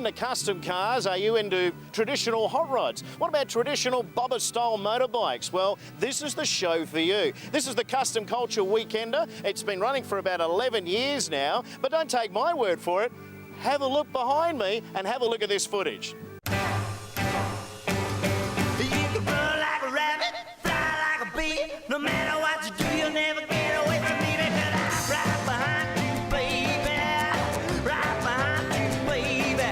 into custom cars? Are you into traditional hot rods? What about traditional bobber-style motorbikes? Well, this is the show for you. This is the Custom Culture Weekender. It's been running for about 11 years now, but don't take my word for it. Have a look behind me and have a look at this footage. You can run like a rabbit, fly like a bee. No matter what you do, you'll never get away from me. Because I'm right behind you, baby. Right behind you, baby.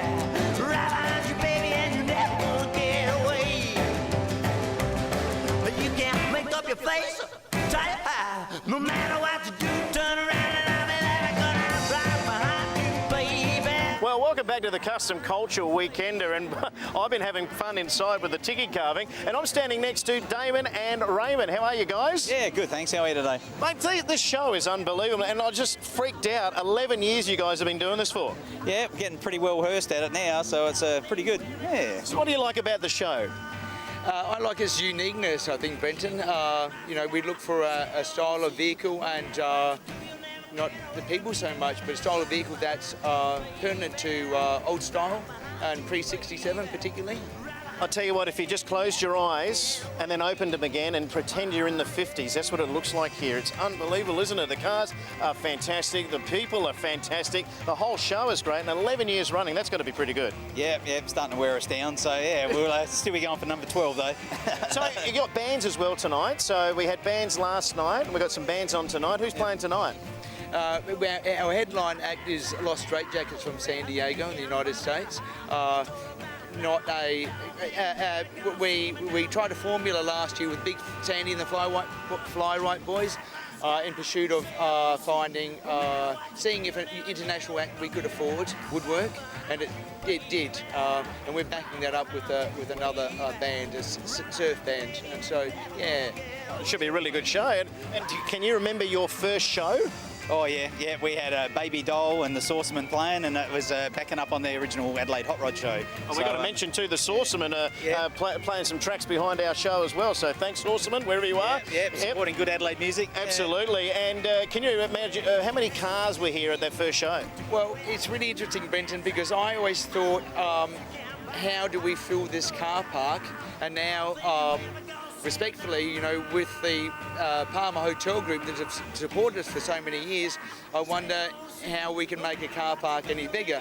Right behind you, baby, and you're never gonna get away. But you can't make up your face, try it high. No matter what you do, turn around and I'll be there. Because I'm right behind you, baby. Well, welcome back to the Custom Culture Weekender, and I've been having fun inside with the ticket carving, and I'm standing next to Damon and Raymond. How are you guys? Yeah, good, thanks. How are you today? Mate, this show is unbelievable, and I just freaked out. 11 years you guys have been doing this for. Yeah, we're getting pretty well versed at it now, so it's pretty good. Yeah. So what do you like about the show? I like its uniqueness, I think, Brenton. You know, we look for a style of vehicle and not the people so much, but a style of vehicle that's pertinent to old style and pre-67 particularly. I'll tell you what, if you just closed your eyes and then opened them again and pretend you're in the 50s, that's what it looks like here. It's unbelievable, isn't it? The cars are fantastic, the people are fantastic, the whole show is great, and 11 years running, that's got to be pretty good. Yeah, starting to wear us down, so yeah, we'll still be going for number 12 though. So you got bands as well tonight, so we had bands last night, and we've got some bands on tonight. Who's playing tonight? Our headline act is Los Straitjackets from San Diego in the United States. We tried a formula last year with Big Sandy and the Fly Right Boys in pursuit of seeing if an international act we could afford would work, and it did. And we're backing that up with another band, a surf band, and so yeah. It should be a really good show. And can you remember your first show? Oh yeah, we had a Baby Doll and the Saucerman playing, and it was backing up on the original Adelaide Hot Rod show. Oh, we got to mention too the Saucerman playing some tracks behind our show as well. So thanks, Saucerman, wherever you are. Yeah, supporting good Adelaide music. Absolutely. Yeah. And can you imagine how many cars were here at that first show? Well, it's really interesting, Brenton, because I always thought, how do we fill this car park? And now, respectfully, you know, with the Palmer Hotel Group that have supported us for so many years, I wonder how we can make a car park any bigger.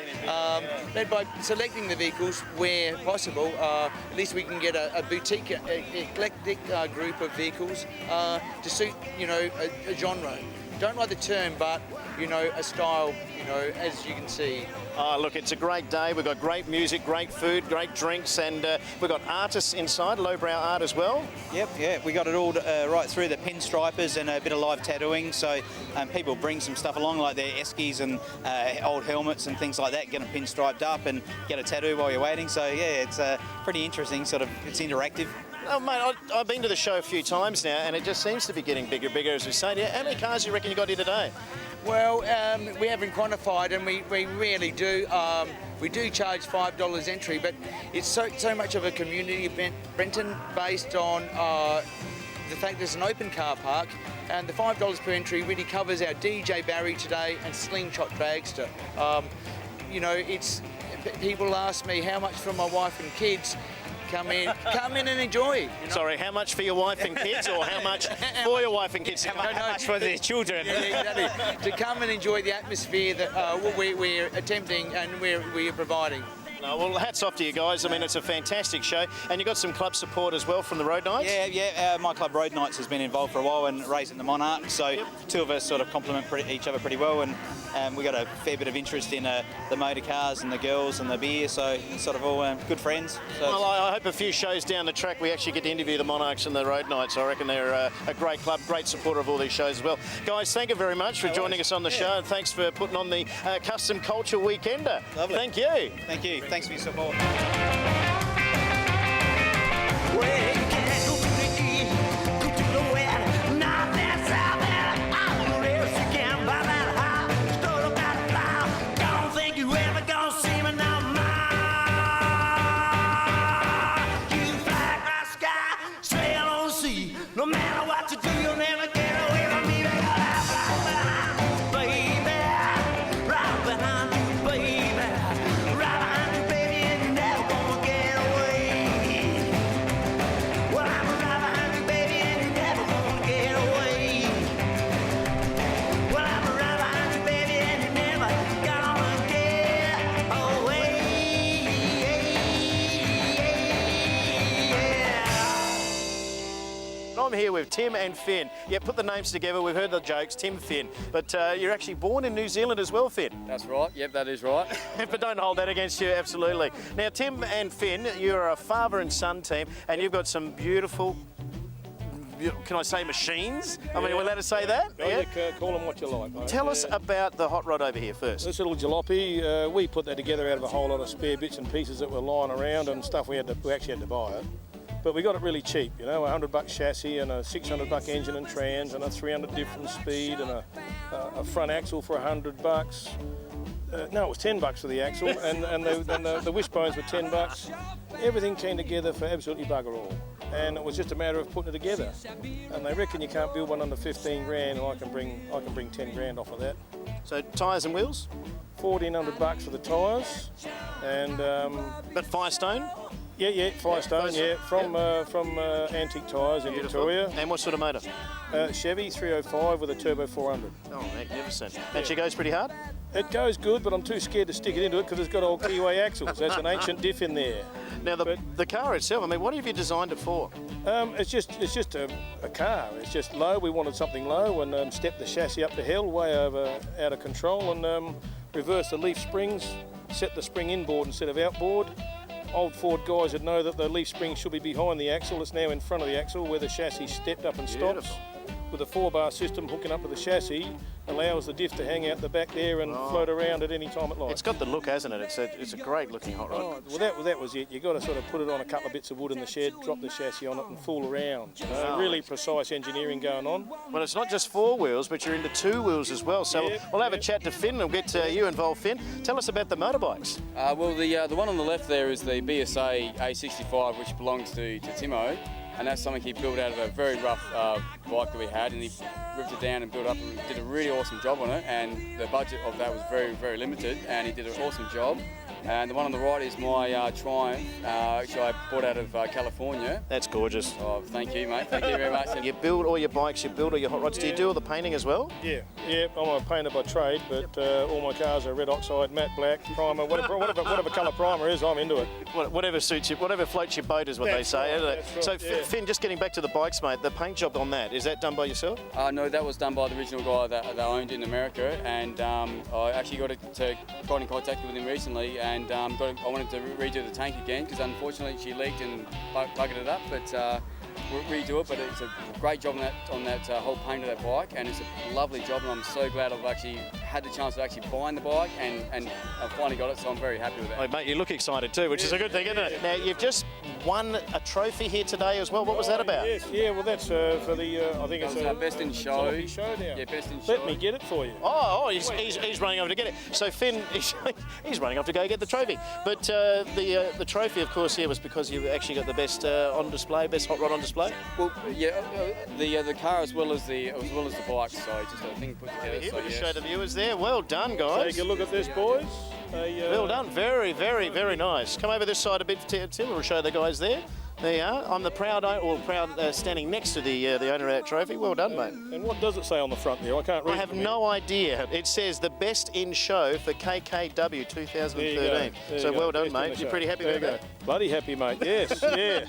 Led by selecting the vehicles where possible, at least we can get a boutique, eclectic group of vehicles to suit, you know, a genre. Don't like the term, but, you know, a style, you know, as you can see. Oh, look, it's a great day. We've got great music, great food, great drinks, and we've got artists inside, lowbrow art as well. Yep, yeah, we got it all right through, the pinstripers and a bit of live tattooing, so people bring some stuff along like their eskies and old helmets and things like that, get them pinstriped up and get a tattoo while you're waiting, so yeah, it's pretty interesting, sort of, it's interactive. Oh, mate, I've been to the show a few times now, and it just seems to be getting bigger and bigger, as we say. How many cars do you reckon you got here today? Well, we haven't quantified, and we really do. We do charge $5 entry, but it's so much of a community event, Brenton, based on the fact there's an open car park, and the $5 per entry really covers our DJ Barry today and Slingshot Dragster. You know, people ask me how much for my wife and kids. Come in and enjoy. You know? Sorry, how much for your wife and kids, or how much for your wife and kids? How much for their children? Yeah, exactly. To come and enjoy the atmosphere that we're attempting and we're providing. No, well, hats off to you guys. I mean, it's a fantastic show. And you got some club support as well from the Road Knights? Yeah. My club Road Knights has been involved for a while and raising the Monarch. So two of us sort of complement each other pretty well. And we got a fair bit of interest in the motor cars and the girls and the beer. So it's sort of all good friends. So well, I hope a few shows down the track we actually get to interview the Monarchs and the Road Knights. I reckon they're a great club, great supporter of all these shows as well. Guys, thank you very much for joining us on the show. And thanks for putting on the Custom Culture Weekender. Lovely. Thank you. Thank you. Thanks for your support. No matter what you do, you'll never get away from me. Right behind you, baby. Right behind you, baby. Right behind you, baby. here with Tim and Finn. Yeah, put the names together. We've heard the jokes, Tim, Finn. But you're actually born in New Zealand as well, Finn. That's right. Yep, that is right. But don't hold that against you, absolutely. Now, Tim and Finn, you're a father and son team, and you've got some beautiful, can I say machines? I mean, we're allowed to say that? Yeah, call them what you like, mate. Tell us about the hot rod over here first. This little jalopy, we put that together out of a whole lot of spare bits and pieces that were lying around and stuff we actually had to buy it. But we got it really cheap, you know, $100 chassis and a $600 engine and trans and a 300 different speed and a front axle for $100. No, it was $10 for the axle and the wishbones were $10. Everything came together for absolutely bugger all. And it was just a matter of putting it together. And they reckon you can't build one under 15 grand, and I can bring 10 grand off of that. So tyres and wheels? $1,400 for the tyres, and But Firestone? yeah, Firestone, yeah, from Antique Tyres in Victoria. And what sort of motor? Chevy 305 with a turbo 400. Oh, magnificent. And she goes pretty hard? It goes good, but I'm too scared to stick it into it because it's got old Kiwi axles. That's an ancient diff in there. Now, the car itself, I mean, what have you designed it for? It's just a car. It's just low. We wanted something low and stepped the chassis up the hill, way over out of control, and reversed the leaf springs, set the spring inboard instead of outboard. Old Ford guys would know that the leaf spring should be behind the axle. It's now in front of the axle where the chassis stepped up and stops. With a 4-bar system hooking up to the chassis, allows the diff to hang out the back there and float around at any time it likes. It's got the look, hasn't it? It's a great looking hot rod. Oh, well, that was it. You got to sort of put it on a couple of bits of wood in the shed, drop the chassis on it, and fool around. You know, really precise engineering going on. Well, it's not just 4 wheels, but you're into 2 wheels as well. So we'll have a chat to Finn and we'll get you involved, Finn. Tell us about the motorbikes. Well, the one on the left there is the BSA A65, which belongs to Timo. And that's something he built out of a very rough bike that we had, and he ripped it down and built up and did a really awesome job on it. And the budget of that was very, very limited, and he did an awesome job. And the one on the right is my Triumph, which I bought out of California. That's gorgeous. Oh, thank you, mate. Thank you very much. You build all your bikes, you build all your hot rods. Do you do all the painting as well? Yeah, I'm a painter by trade, but all my cars are red oxide, matte black, primer, whatever colour primer is, I'm into it. Whatever suits you, whatever floats your boat is what That's they say, right, isn't it? that's right, So yeah. Finn, just getting back to the bikes, mate, the paint job on that, is that done by yourself? No, that was done by the original guy that owned in America, and I actually got in contact with him recently, and I wanted to redo the tank again because unfortunately she leaked and buggered it up, but we'll redo it. But it's a great job on that whole paint of that bike, and it's a lovely job, and I'm so glad I've actually had the chance of actually buying the bike, and I've finally got it, so I'm very happy with that. Oh, mate, you look excited too, which is a good thing, isn't it? Now, you've just won a trophy here today as well. What was that about? Yes, yeah, well that's for the, I think it's Our best in show. Jalopy Showdown. Yeah, best in show. Let me get it for you. He's running over to get it. So Finn, he's running off to go get the trophy. But the trophy, of course, was because you actually got the best on display, best hot rod on display. Well, yeah, the car as well as the bike. So just a thing put together. Here So we can yes. show the viewers there. Well done, guys. Take a look at this, boys. Well done. Very, very, very nice. Come over this side a bit, Tim. We'll show the guys there. There you are. I'm the proud standing next to the owner of that trophy. Well done, mate. And what does it say on the front there? I can't read. I have no idea. It says the best in show for KKW 2013. So well done, mate. You're pretty happy with that? Bloody happy, mate. Yes, yeah.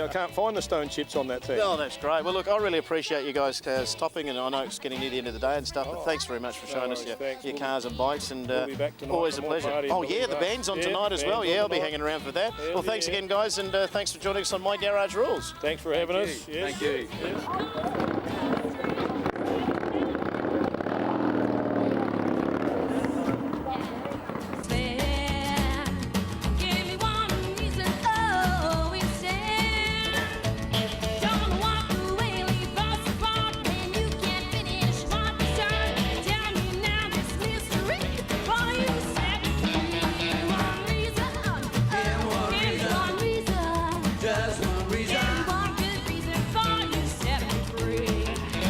I can't find the stone chips on that thing. Oh, that's great. Well, look, I really appreciate you guys stopping, and I know it's getting near the end of the day and stuff, but thanks very much for showing us your cars and bikes, and We'll be back tonight always for a more pleasure. parties. Oh, yeah, the band's on tonight as well. band's Yeah, on I'll be tonight. hanging around for that. Yeah, Well, thanks yeah. again, guys, and thanks for joining us on My Garage Rules. Thanks for having us. Yes. Thank you. Yes. Give me one reason, oh, instead. Don't walk away, leave us apart when you can't finish what you start. Tell me now this mystery, why you set me one reason, give me one reason, Just one reason. give me one good reason for you set me free.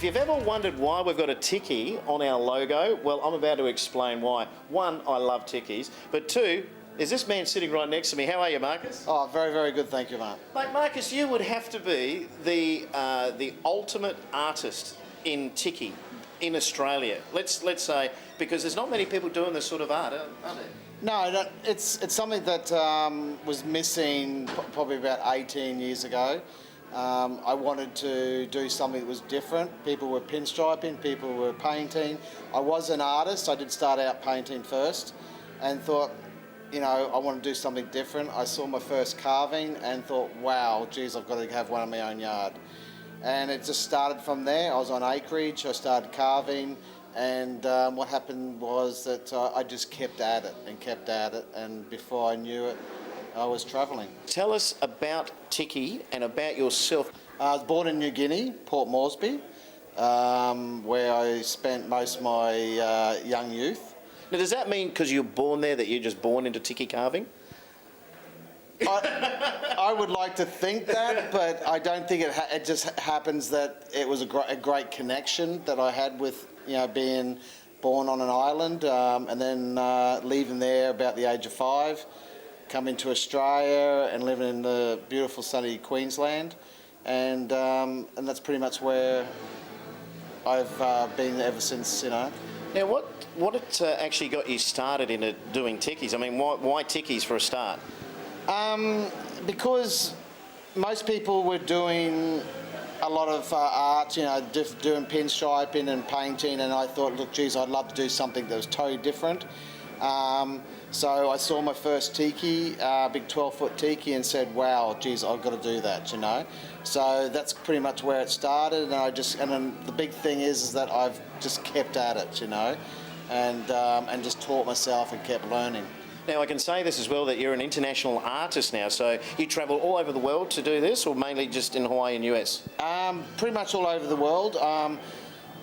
you've ever wondered why we've got a tiki on our logo, well, I'm about to explain why. One, I love tikis, but two, is this man sitting right next to me. How are you, Marcus? Oh, very, very good. Thank you, Mark. Mate, Marcus, you would have to be the ultimate artist in tiki in Australia. Let's say, because there's not many people doing this sort of art, are there? No, it's something that was missing probably about 18 years ago. I wanted to do something that was different. People were pinstriping, people were painting. I was an artist. I did start out painting first and thought, you know, I want to do something different. I saw my first carving and thought, wow, geez, I've got to have one in my own yard. And it just started from there. I was on acreage, I started carving, and what happened was that I just kept at it, and before I knew it, I was travelling. Tell us about tiki and about yourself. I was born in New Guinea, Port Moresby, where I spent most of my young youth. Now, does that mean because you're born there that you're just born into tiki carving? I would like to think that, but I don't think it just happens that it was a great connection that I had with, you know, being born on an island and then leaving there about the age of 5, coming to Australia and living in the beautiful sunny Queensland, and that's pretty much where I've been ever since, you know. Now, what actually got you started into doing tikis? I mean, why tikis for a start? Because most people were doing a lot of art, you know, doing pinstriping and painting, and I thought, look, geez, I'd love to do something that was totally different. So I saw my first tiki, big 12-foot tiki, and said, wow, geez, I've got to do that, you know. So that's pretty much where it started, and then the big thing is that I've just kept at it, you know, and just taught myself and kept learning. Now, I can say this as well, that you're an international artist now, so you travel all over the world to do this, or mainly just in Hawaii and US? Pretty much all over the world.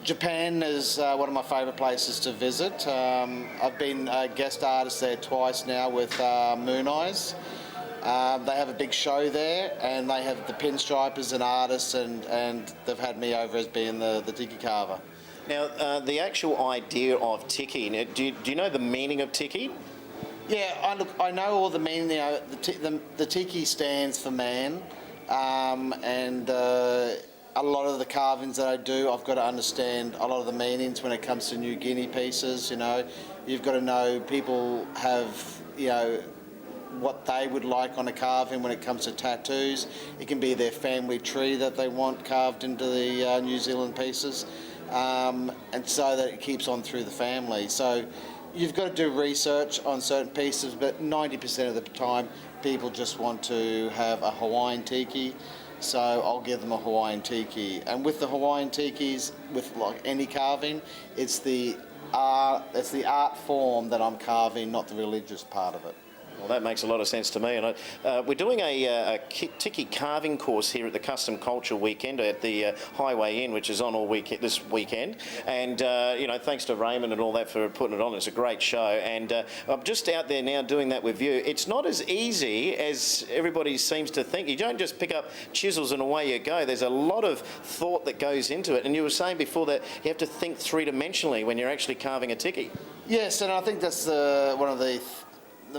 Japan is one of my favourite places to visit. I've been a guest artist there twice now with Moon Eyes. They have a big show there, and they have the pinstripers and artists, and they've had me over as being the tiki carver. Now, the actual idea of tiki, now, do you know the meaning of tiki? Yeah, I know all the meaning. You know, the tiki stands for man, and a lot of the carvings that I do, I've got to understand a lot of the meanings when it comes to New Guinea pieces. You know, you've got to know people have, you know, what they would like on a carving when it comes to tattoos. It can be their family tree that they want carved into the New Zealand pieces, and so that it keeps on through the family. So you've got to do research on certain pieces, but 90% of the time people just want to have a Hawaiian tiki, so I'll give them a Hawaiian tiki. And with the Hawaiian tikis, with like any carving, it's the art form that I'm carving, not the religious part of it. Well, that makes a lot of sense to me. And we're doing a tiki carving course here at the Kustom Kulture weekend at the Highway Inn, which is on all week this weekend. And you know, thanks to Raymond and all that for putting it on. It's a great show. And I'm just out there now doing that with you. It's not as easy as everybody seems to think. You don't just pick up chisels and away you go. There's a lot of thought that goes into it. And you were saying before that you have to think three-dimensionally when you're actually carving a tiki. Yes, and I think that's one of the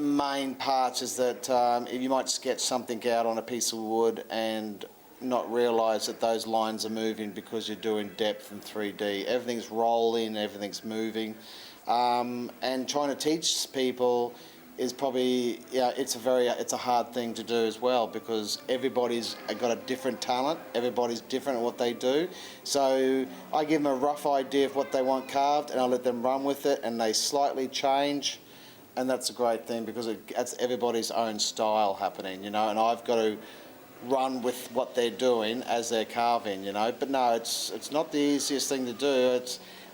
main parts is that if you might sketch something out on a piece of wood and not realise that those lines are moving because you're doing depth in 3D. Everything's rolling, everything's moving, and trying to teach people is probably, it's a hard thing to do as well, because everybody's got a different talent, everybody's different at what they do. So I give them a rough idea of what they want carved, and I let them run with it, and they slightly change. And that's a great thing, because it's everybody's own style happening, you know, and I've got to run with what they're doing as they're carving, you know. But no, it's not the easiest thing to do.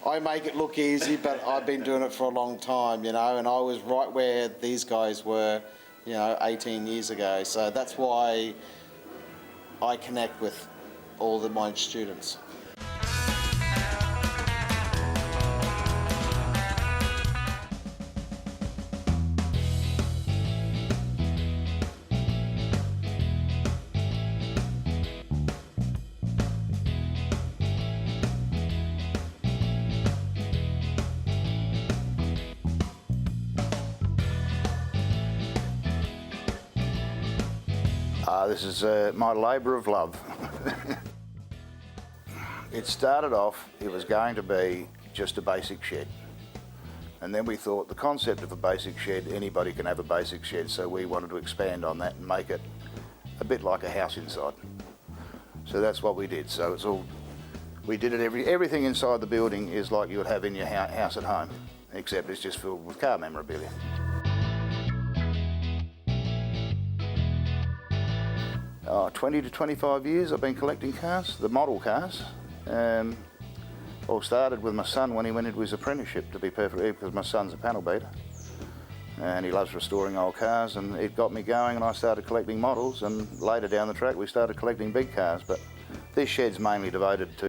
I make it look easy, but I've been doing it for a long time, you know, and I was right where these guys were, you know, 18 years ago. So that's why I connect with all of my students. This is my labour of love. It started off, it was going to be just a basic shed. And then we thought the concept of a basic shed, anybody can have a basic shed, so we wanted to expand on that and make it a bit like a house inside. So that's what we did. So it's all, we did it, everything inside the building is like you would have in your house at home, except it's just filled with car memorabilia. 20 to 25 years I've been collecting cars, the model cars. All started with my son when he went into his apprenticeship, to be perfectly, because my son's a panel beater. And he loves restoring old cars, and it got me going, and I started collecting models, and later down the track we started collecting big cars. But this shed's mainly devoted to